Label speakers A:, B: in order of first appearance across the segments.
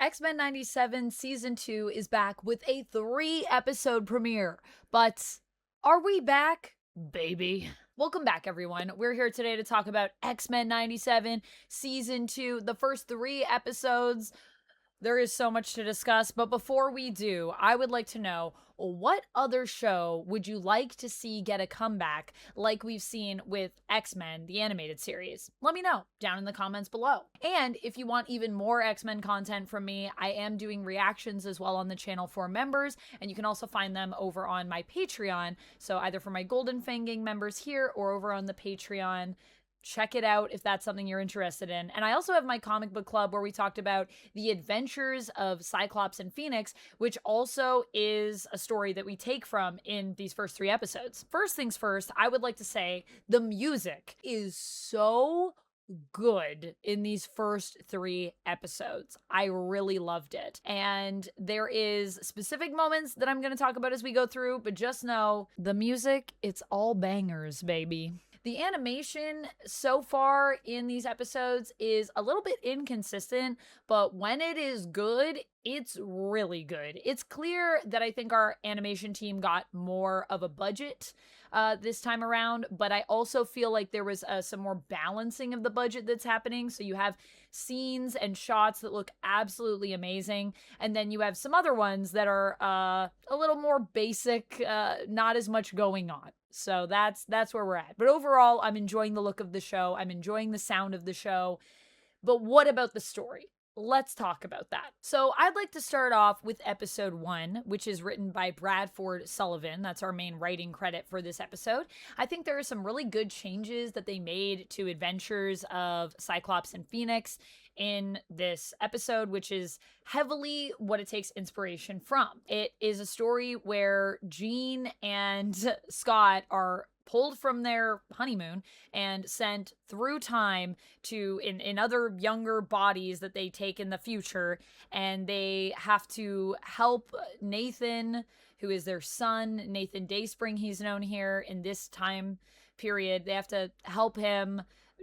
A: X-Men 97 Season 2 is back with a 3-episode premiere. But are we back, baby? Welcome back, everyone. We're here today to talk about X-Men 97 Season 2, the first 3 episodes. There is so much to discuss, but before we do, I would like to know, what other show would you like to see get a comeback like we've seen with X-Men, the animated series? Let me know down in the comments below. And if you want even more X-Men content from me, I am doing reactions as well on the channel for members, and you can also find them over on my Patreon. So either for my Golden Fanging members here or over on the Patreon. Check it out if that's something you're interested in. And I also have my comic book club where we talked about the adventures of Cyclops and Phoenix, which also is a story that we take from in these first 3 episodes. First things first, I would like to say the music is so good in these first 3 episodes. I really loved it. And there is specific moments that I'm going to talk about as we go through, but just know the music, it's all bangers, baby. The animation so far in these episodes is a little bit inconsistent, but when it is good, it's really good. It's clear that I think our animation team got more of a budget this time around, but I also feel like there was some more balancing of the budget that's happening. So you have scenes and shots that look absolutely amazing, and then you have some other ones that are a little more basic, not as much going on. So that's where we're at. But overall, I'm enjoying the look of the show. I'm enjoying the sound of the show. But what about the story? Let's talk about that. So I'd like to start off with episode 1, which is written by Bradford Sullivan. That's our main writing credit for this episode. I think there are some really good changes that they made to adventures of Cyclops and Phoenix in this episode, which is heavily what it takes inspiration from. It is a story where Jean and Scott are pulled from their honeymoon and sent through time to in other younger bodies that they take in the future, and they have to help Nathan, who is their son, Nathan Dayspring, he's known here in this time period. They have to help him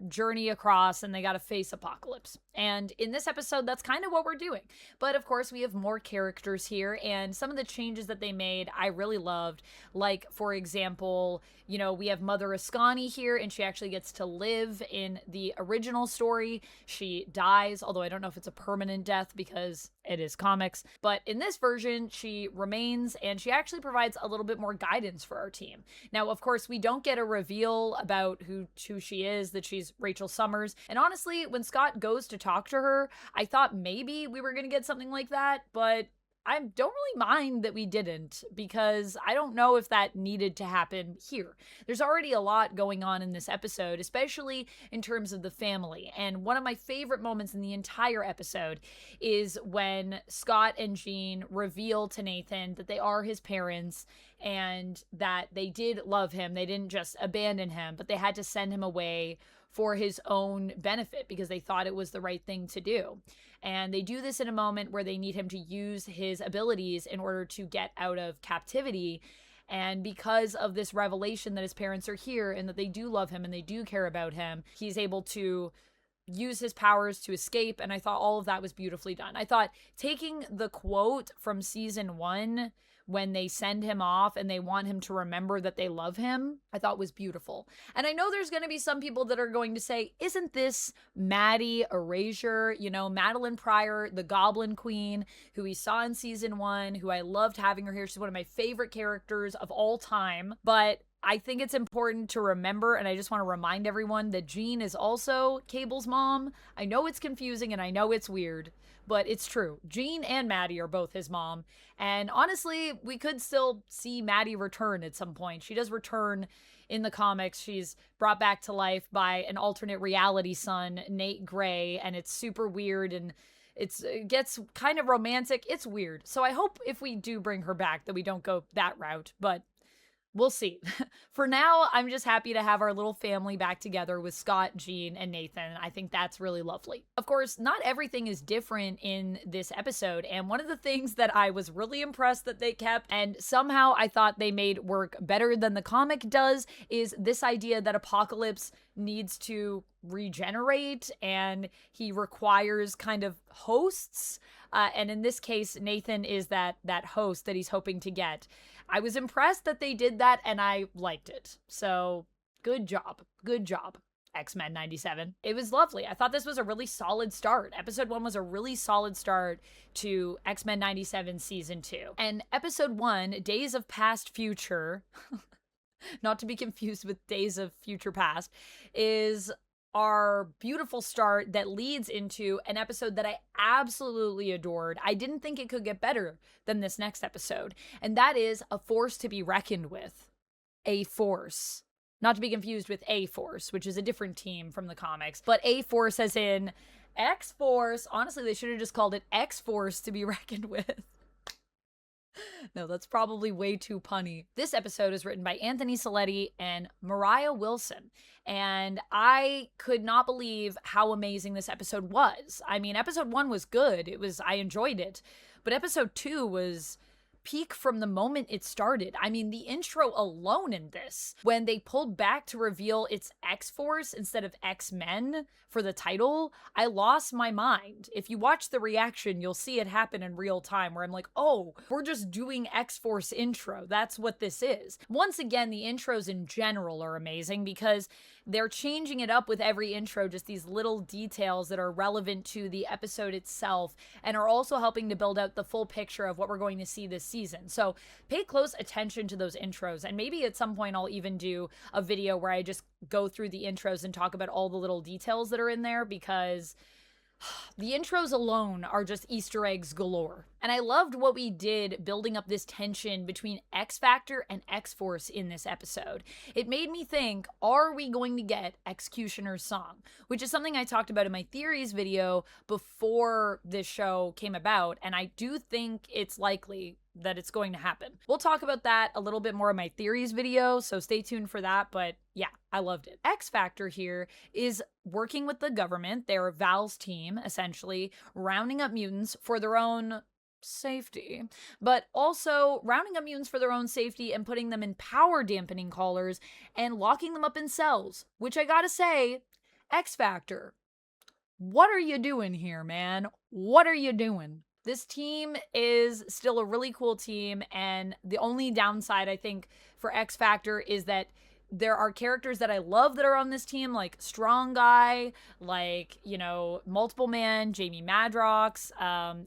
A: journey across, and they got to face apocalypse. And in this episode, that's kind of what we're doing. But of course, we have more characters here, and some of the changes that they made I really loved. Like, for example, you know, we have Mother Ascani here, and she actually gets to live in the original story. She dies, although I don't know if it's a permanent death because it is comics. But in this version, she remains, and she actually provides a little bit more guidance for our team. Now, of course, we don't get a reveal about who she is, that she's Rachel Summers. And honestly, when Scott goes to talk to her, I thought maybe we were going to get something like that, but I don't really mind that we didn't, because I don't know if that needed to happen here. There's already a lot going on in this episode, especially in terms of the family. And one of my favorite moments in the entire episode is when Scott and Jean reveal to Nathan that they are his parents and that they did love him. They didn't just abandon him, but they had to send him away for his own benefit because they thought it was the right thing to do. And they do this in a moment where they need him to use his abilities in order to get out of captivity. And because of this revelation that his parents are here and that they do love him and they do care about him, he's able to use his powers to escape. And I thought all of that was beautifully done. I thought taking the quote from season 1 when they send him off and they want him to remember that they love him, I thought was beautiful. And I know there's going to be some people that are going to say, isn't this Maddie Erasure? You know, Madeline Pryor, the Goblin Queen, who we saw in season 1, who I loved having her here. She's one of my favorite characters of all time. But I think it's important to remember, and I just want to remind everyone, that Jean is also Cable's mom. I know it's confusing and I know it's weird, but it's true. Jean and Maddie are both his mom. And honestly, we could still see Maddie return at some point. She does return in the comics. She's brought back to life by an alternate reality son, Nate Gray, and it's super weird and it gets kind of romantic. It's weird. So I hope if we do bring her back that we don't go that route, but We'll see. For now, I'm just happy to have our little family back together with Scott, Jean, and Nathan. I think that's really lovely. Of course, not everything is different in this episode, and one of the things that I was really impressed that they kept, and somehow I thought they made work better than the comic does, is this idea that Apocalypse needs to regenerate and he requires kind of hosts. And in this case, Nathan is that host that he's hoping to get. I was impressed that they did that, and I liked it. So, good job. Good job, X-Men 97. It was lovely. I thought this was a really solid start. Episode 1 was a really solid start to X-Men 97 Season 2. And Episode 1, Days of Past Future, not to be confused with Days of Future Past, is our beautiful start that leads into an episode that I absolutely adored. I didn't think it could get better than this next episode, and that is A Force to be Reckoned With. A Force. Not to be confused with A-Force, which is a different team from the comics, but A-Force as in X-Force. Honestly, they should have just called it X-Force to be reckoned with. No, that's probably way too punny. This episode is written by Anthony Saletti and Mariah Wilson, and I could not believe how amazing this episode was. I mean, episode 1 was good. I enjoyed it, but episode 2 was peak from the moment it started. I mean, the intro alone in this, when they pulled back to reveal it's X-Force instead of X-Men for the title, I lost my mind. If you watch the reaction, you'll see it happen in real time where I'm like, oh, we're just doing X-Force intro. That's what this is. Once again, the intros in general are amazing because they're changing it up with every intro, just these little details that are relevant to the episode itself and are also helping to build out the full picture of what we're going to see this season. So pay close attention to those intros, and maybe at some point I'll even do a video where I just go through the intros and talk about all the little details that are in there, because the intros alone are just Easter eggs galore. And I loved what we did building up this tension between X Factor and X-Force in this episode. It made me think, are we going to get Executioner's song? Which is something I talked about in my theories video before this show came about, and I do think it's likely that it's going to happen. We'll talk about that a little bit more in my theories video, so stay tuned for that, but yeah, I loved it. X Factor here is working with the government. They're Val's team, essentially, rounding up mutants for their own safety, but also rounding up mutants for their own safety and putting them in power dampening collars and locking them up in cells, which I gotta say, X Factor, what are you doing here, man? What are you doing? This team is still a really cool team, and the only downside, I think, for X Factor is that there are characters that I love that are on this team, like Strong Guy, like, you know, Multiple Man, Jamie Madrox,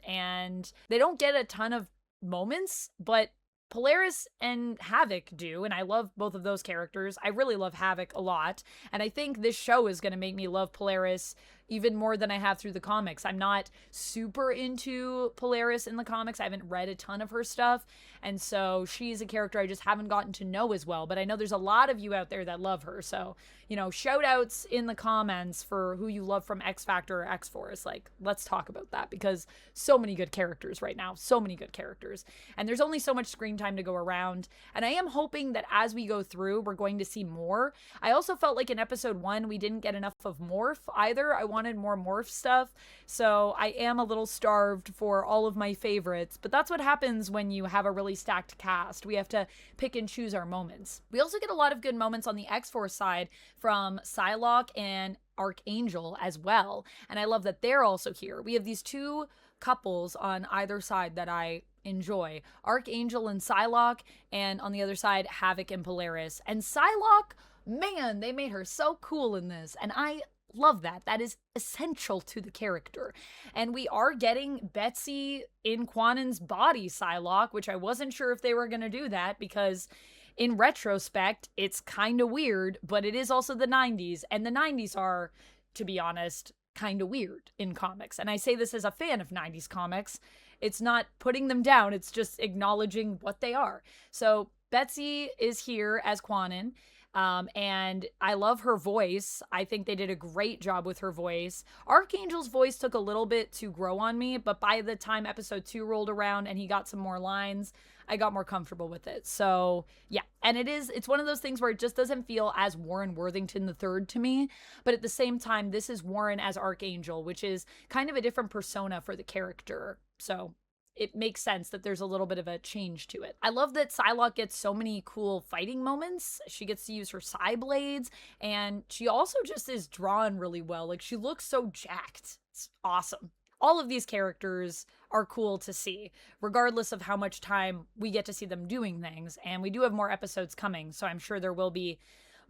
A: and they don't get a ton of moments, but Polaris and Havoc do, and I love both of those characters. I really love Havoc a lot, and I think this show is going to make me love Polaris even more than I have through the comics. I'm not super into Polaris in the comics. I haven't read a ton of her stuff, and so she's a character I just haven't gotten to know as well, but I know there's a lot of you out there that love her, so, you know, shout outs in the comments for who you love from X Factor or X-Force. Like, let's talk about that, because so many good characters right now, so many good characters, and there's only so much screen time to go around, and I am hoping that as we go through, we're going to see more. I also felt like in episode 1, we didn't get enough of Morph either. I wanted more Morph stuff, so I am a little starved for all of my favorites, but that's what happens when you have a really stacked cast. We have to pick and choose our moments. We also get a lot of good moments on the X-Force side from Psylocke and Archangel as well, and I love that they're also here. We have these two couples on either side that I enjoy, Archangel and Psylocke, and on the other side, Havoc and Polaris. And Psylocke, man, they made her so cool in this, and I love that. That is essential to the character. And we are getting Betsy in Quannen's body Psylocke, which I wasn't sure if they were going to do that, because in retrospect, it's kind of weird, but it is also the 90s, and the 90s are, to be honest, kind of weird in comics. And I say this as a fan of 90s comics. It's not putting them down, it's just acknowledging what they are. So Betsy is here as Quannen. And I love her voice. I think they did a great job with her voice. Archangel's voice took a little bit to grow on me, but by the time episode 2 rolled around and he got some more lines, I got more comfortable with it. So yeah, and it's one of those things where it just doesn't feel as Warren Worthington the third to me, but at the same time, this is Warren as Archangel, which is kind of a different persona for the character. So it makes sense that there's a little bit of a change to it. I love that Psylocke gets so many cool fighting moments. She gets to use her Psy blades, and she also just is drawn really well. Like, she looks so jacked. It's awesome. All of these characters are cool to see, regardless of how much time we get to see them doing things. And we do have more episodes coming, so I'm sure there will be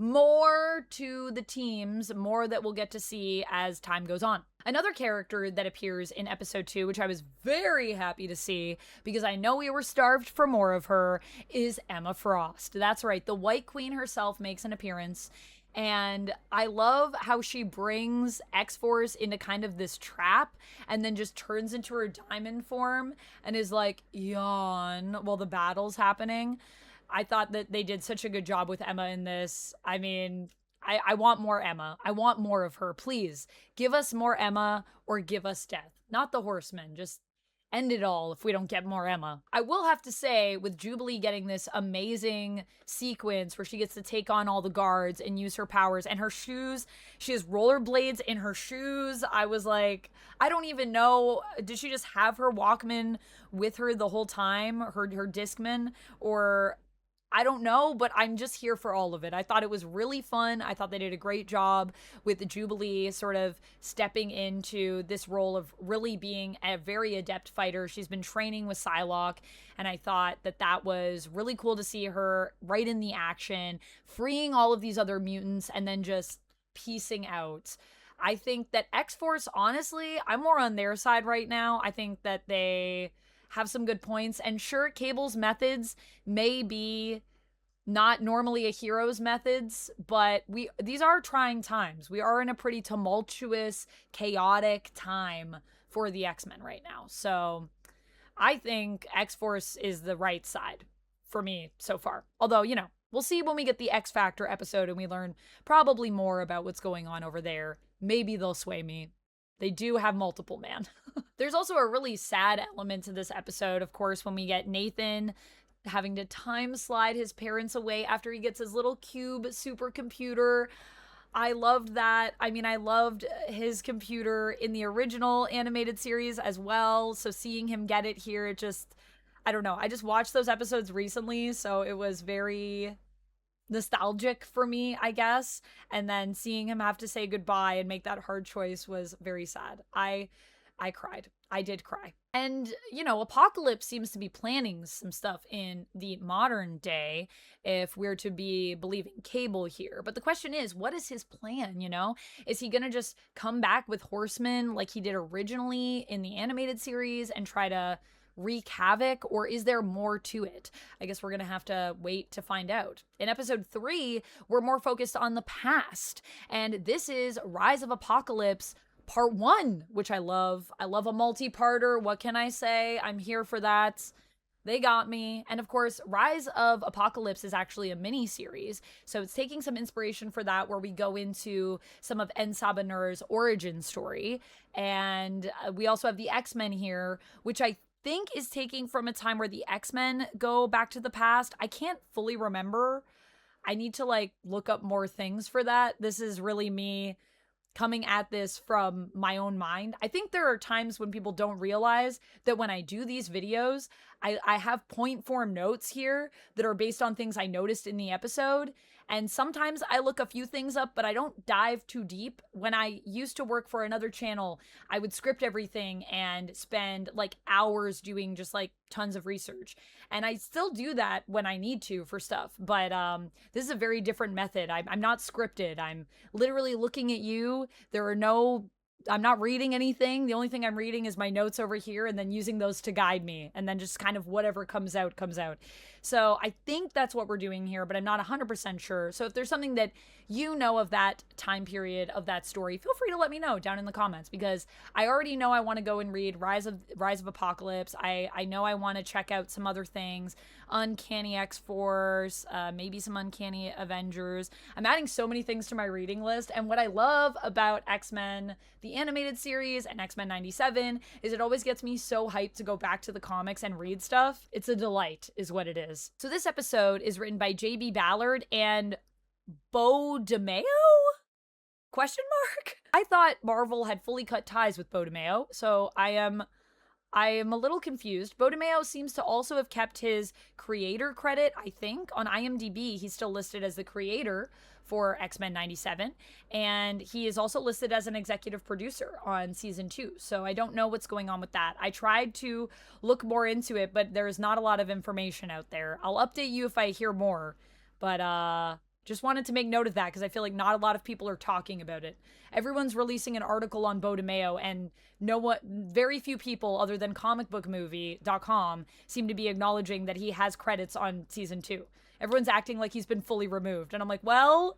A: more to the teams, more that we'll get to see as time goes on. Another character that appears in episode 2, which I was very happy to see because I know we were starved for more of her, is Emma Frost. That's right, the White Queen herself makes an appearance. And I love how she brings X-Force into kind of this trap and then just turns into her diamond form and is like, yawn, while the battle's happening. I thought that they did such a good job with Emma in this. I mean, I want more Emma. I want more of her. Please give us more Emma or give us death. Not the Horsemen. Just end it all if we don't get more Emma. I will have to say, with Jubilee getting this amazing sequence where she gets to take on all the guards and use her powers and her shoes, she has rollerblades in her shoes. I was like, I don't even know, did she just have her Walkman with her the whole time, her Discman, or I don't know, but I'm just here for all of it. I thought it was really fun. I thought they did a great job with the Jubilee sort of stepping into this role of really being a very adept fighter. She's been training with Psylocke, and I thought that that was really cool to see her right in the action, freeing all of these other mutants and then just piecing out. I think that X-Force, honestly, I'm more on their side right now. I think that they have some good points. And sure, Cable's methods may be not normally a hero's methods, but these are trying times. We are in a pretty tumultuous, chaotic time for the X-Men right now. So I think X-Force is the right side for me so far. Although, you know, we'll see when we get the X Factor episode and we learn probably more about what's going on over there. Maybe they'll sway me. They do have multiple, man. There's also a really sad element to this episode, of course, when we get Nathan having to time slide his parents away after he gets his little cube supercomputer. I loved that. I mean, I loved his computer in the original animated series as well. So seeing him get it here, it just, I don't know. I just watched those episodes recently, so it was very nostalgic for me, I guess. And then seeing him have to say goodbye and make that hard choice was very sad. I cried. I did cry. And, you know, Apocalypse seems to be planning some stuff in the modern day, if we're to be believing Cable here. But the question is, what is his plan, you know? Is he gonna just come back with Horsemen like he did originally in the animated series and try to wreak havoc, or is there more to it? I guess we're gonna have to wait to find out. In episode 3, we're more focused on the past, and this is Rise of Apocalypse Part 1, which I love. I love a multi-parter. What can I say? I'm here for that. They got me. And of course, Rise of Apocalypse is actually a mini-series, so it's taking some inspiration for that, where we go into some of En Sabanur's origin story. And we also have the X-Men here, which I think is taking from a time where the X-Men go back to the past. I can't fully remember. I need to like look up more things for that. This is really me coming at this from my own mind. I think there are times when people don't realize that when I do these videos, I have point form notes here that are based on things I noticed in the episode. And sometimes I look a few things up, but I don't dive too deep. When I used to work for another channel, I would script everything and spend like hours doing just like tons of research. And I still do that when I need to for stuff. But this is a very different method. I'm not scripted. I'm literally looking at you. There are no I'm not reading anything. The only thing I'm reading is my notes over here and then using those to guide me. And then just kind of whatever comes out, comes out. So I think that's what we're doing here, but I'm not 100% sure. So if there's something that you know of that time period of that story, feel free to let me know down in the comments, because I already know I want to go and read Rise of Apocalypse. I know I want to check out some other things, Uncanny X-Force, maybe some Uncanny Avengers. I'm adding so many things to my reading list, and what I love about X-Men, the animated series, and X-Men 97 is it always gets me so hyped to go back to the comics and read stuff. It's a delight, is what it is. So this episode is written by J.B. Ballard and Beau DeMayo? Question mark? I thought Marvel had fully cut ties with Beau DeMayo, so I am a little confused. Beau DeMayo seems to also have kept his creator credit, I think. On IMDb, he's still listed as the creator for X-Men 97, and he is also listed as an executive producer on season 2, so I don't know what's going on with that. I tried to look more into it, but there's not a lot of information out there. I'll update you if I hear more, but just wanted to make note of that because I feel like not a lot of people are talking about it. Everyone's releasing an article on Beau DeMayo, and very few people other than comicbookmovie.com seem to be acknowledging that he has credits on season 2. Everyone's acting like he's been fully removed. And I'm like, well,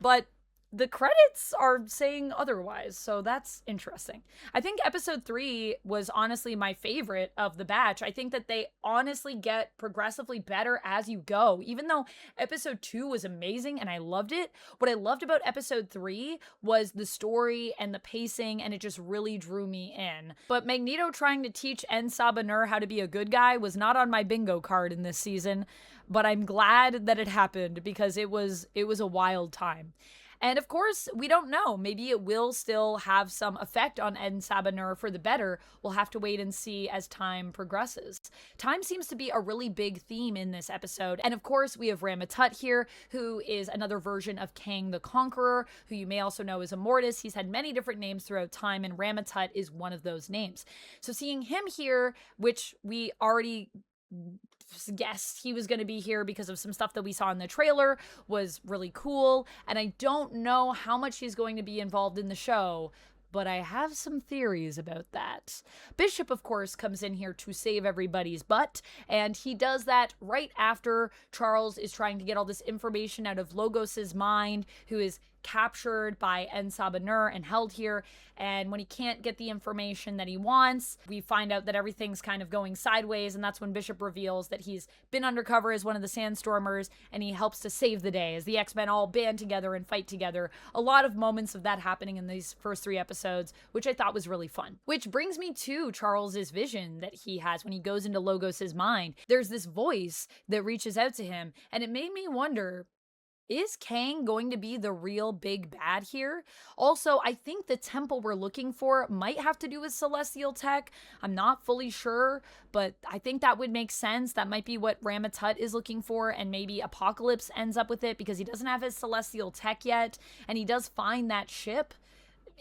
A: but the credits are saying otherwise, so that's interesting. I think episode 3 was honestly my favorite of the batch. I think that they honestly get progressively better as you go. Even though episode 2 was amazing and I loved it, what I loved about episode 3 was the story and the pacing, and it just really drew me in. But Magneto trying to teach En-Sabah-Nur how to be a good guy was not on my bingo card in this season, but I'm glad that it happened because it was a wild time. And of course, we don't know. Maybe it will still have some effect on En-Sabah-Nur for the better. We'll have to wait and see as time progresses. Time seems to be a really big theme in this episode. And of course, we have Rama-Tut here, who is another version of Kang the Conqueror, who you may also know as Immortus. He's had many different names throughout time, and Rama-Tut is one of those names. So seeing him here, which we already guessed he was going to be here because of some stuff that we saw in the trailer, was really cool. And I don't know how much he's going to be involved in the show, but I have some theories about that. Bishop, of course, comes in here to save everybody's butt, and he does that right after Charles is trying to get all this information out of Logos's mind, who is captured by En-Sabah-Nur and held here. And when he can't get the information that he wants, we find out that everything's kind of going sideways, and that's when Bishop reveals that he's been undercover as one of the Sandstormers, and he helps to save the day as the X-Men all band together and fight together. A lot of moments of that happening in these first 3 episodes, which I thought was really fun. Which brings me to Charles's vision that he has when he goes into Logos's mind. There's this voice that reaches out to him, and it made me wonder, is Kang going to be the real big bad here? Also, I think the temple we're looking for might have to do with celestial tech. I'm not fully sure, but I think that would make sense. That might be what Rama-Tut is looking for, and maybe Apocalypse ends up with it because he doesn't have his celestial tech yet, and he does find that ship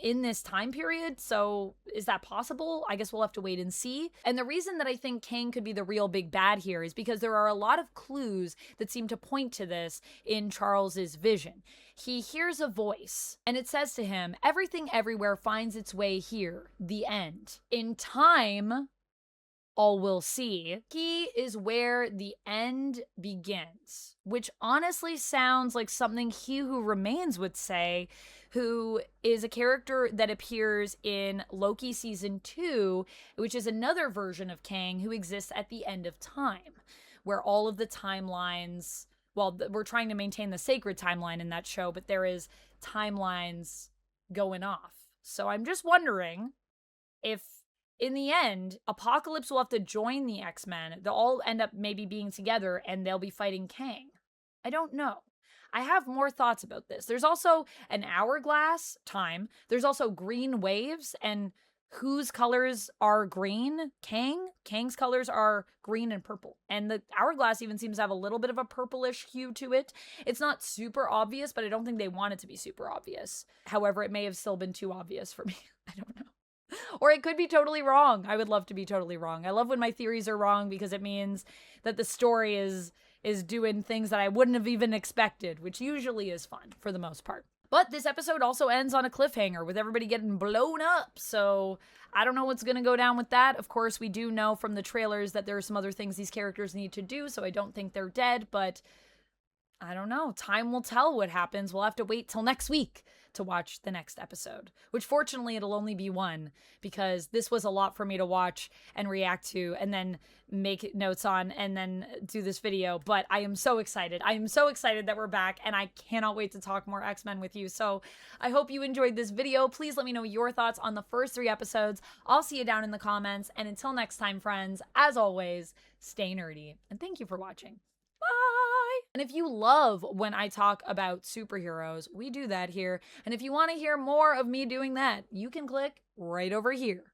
A: in this time period. So is that possible? I guess we'll have to wait and see. And the reason that I think Kang could be the real big bad here is because there are a lot of clues that seem to point to this in Charles's vision. He hears a voice, and it says to him, "Everything everywhere finds its way here, the end. In time, all will see." He is where the end begins, which honestly sounds like something He Who Remains would say, who is a character that appears in Loki season 2, which is another version of Kang who exists at the end of time, where all of the timelines, well, we're trying to maintain the sacred timeline in that show, but there is timelines going off. So I'm just wondering if in the end, Apocalypse will have to join the X-Men. They'll all end up maybe being together and they'll be fighting Kang. I don't know. I have more thoughts about this. There's also an hourglass time. There's also green waves, and whose colors are green? Kang's colors are green and purple. And the hourglass even seems to have a little bit of a purplish hue to it. It's not super obvious, but I don't think they want it to be super obvious. However, it may have still been too obvious for me. I don't know. Or it could be totally wrong. I would love to be totally wrong. I love when my theories are wrong because it means that the story is doing things that I wouldn't have even expected, which usually is fun for the most part. But this episode also ends on a cliffhanger with everybody getting blown up. So I don't know what's going to go down with that. Of course, we do know from the trailers that there are some other things these characters need to do. So I don't think they're dead, but I don't know. Time will tell what happens. We'll have to wait till next week to watch the next episode, which fortunately it'll only be one, because this was a lot for me to watch and react to and then make notes on and then do this video. But I am so excited. I am so excited that we're back, and I cannot wait to talk more X-Men with you. So I hope you enjoyed this video. Please let me know your thoughts on the first 3 episodes. I'll see you down in the comments. And until next time, friends, as always, stay nerdy. And thank you for watching. Bye! And if you love when I talk about superheroes, we do that here. And if you want to hear more of me doing that, you can click right over here.